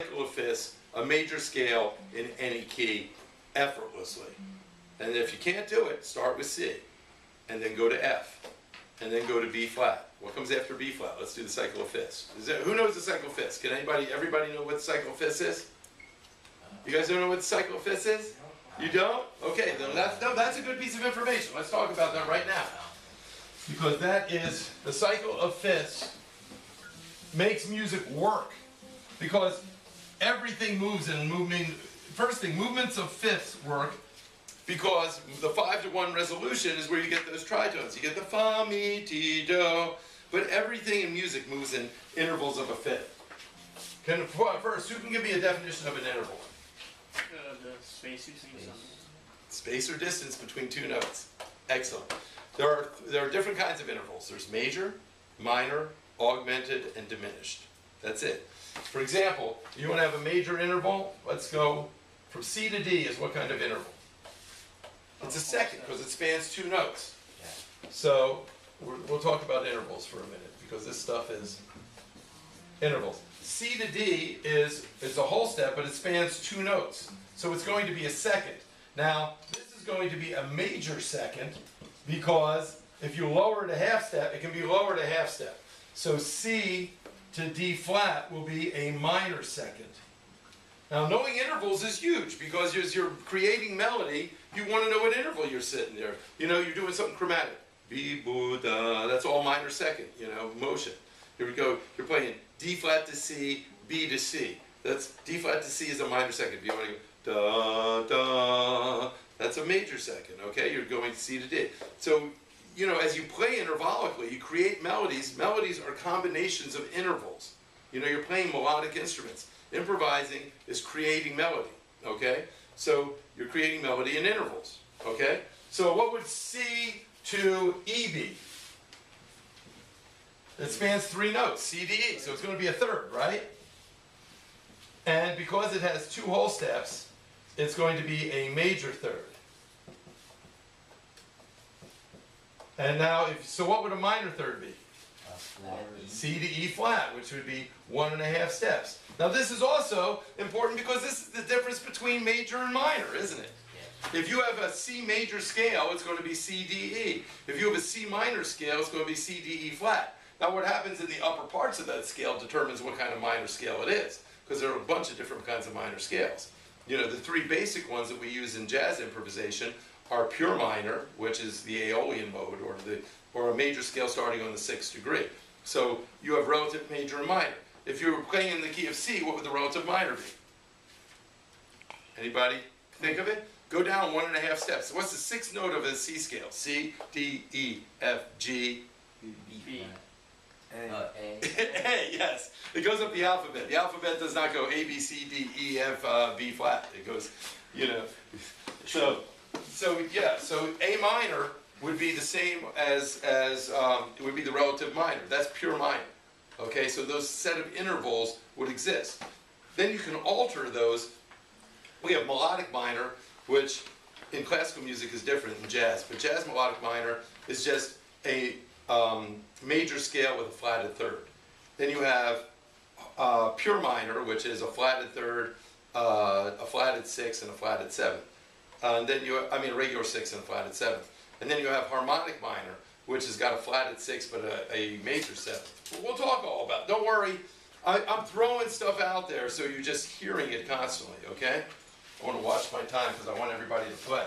cycle of fifths, a major scale in any key effortlessly. And if you can't do it, start with C, and then go to F, and then go to B flat. What comes after B flat? Let's do the cycle of fifths. Who knows the cycle of fifths? Can everybody know what the cycle of fifths is? You guys don't know what the cycle of fifths is? You don't? Okay, that's a good piece of information. Let's talk about that right now. Because that is, the cycle of fifths makes music work. Because everything moves in movement. First thing, movements of fifths work because the 5-to-1 resolution is where you get those tritones. You get the fa, mi, ti, do. But everything in music moves in intervals of a fifth. First, who can give me a definition of an interval? The space between something. Space or distance between two notes. Excellent. There are different kinds of intervals. There's major, minor, augmented, and diminished. That's it. For example, you want to have a major interval? Let's go from C to D is what kind of interval? It's a second because it spans two notes. So we'll talk about intervals for a minute because this stuff is intervals. C to D is a whole step, but it spans two notes. So it's going to be a second. Now, this is going to be a major second because if you lower it a half step, it can be lowered a half step. So C to D flat will be a minor second. Now, knowing intervals is huge because as you're creating melody, you want to know what interval you're sitting there. You know, you're doing something chromatic. B, boo, da, that's all minor second, motion. Here we go, you're playing D flat to C, B to C. That's D flat to C is a minor second. If you want to go da, da, that's a major second, okay? You're going C to D. So, as you play intervallically, you create melodies. Melodies are combinations of intervals. You're playing melodic instruments. Improvising is creating melody, okay? So you're creating melody in intervals, okay? So what would C to E be? It spans three notes, C to E, so it's going to be a third, right? And because it has two whole steps, it's going to be a major third. And now, so what would a minor third be? C to E flat, which would be 1.5 steps. Now this is also important because this is the difference between major and minor, isn't it? Yeah. If you have a C major scale, it's going to be C, D, E. If you have a C minor scale, it's going to be C, D, E flat. Now what happens in the upper parts of that scale determines what kind of minor scale it is, because there are a bunch of different kinds of minor scales. The three basic ones that we use in jazz improvisation are pure minor, which is the Aeolian mode, or a major scale starting on the 6th degree. So you have relative major and minor. If you were playing in the key of C, what would the relative minor be? Anybody think of it? Go down 1.5 steps. So what's the sixth note of a C scale? C, D, E, F, G, B. A. A, yes. It goes up the alphabet. The alphabet does not go A, B, C, D, E, F, B flat. It goes, So A minor would be the same as it would be the relative minor. That's pure minor. Okay, so those set of intervals would exist. Then you can alter those. We have melodic minor, which in classical music is different than jazz. But jazz melodic minor is just a major scale with a flatted third. Then you have pure minor, which is a flatted third, a flatted sixth, and a flatted seventh. And then a regular sixth and a flatted seventh. And then you have harmonic minor, which has got a flatted sixth but a major seventh. We'll talk all about it. Don't worry. I'm throwing stuff out there so you're just hearing it constantly, okay? I want to watch my time because I want everybody to play.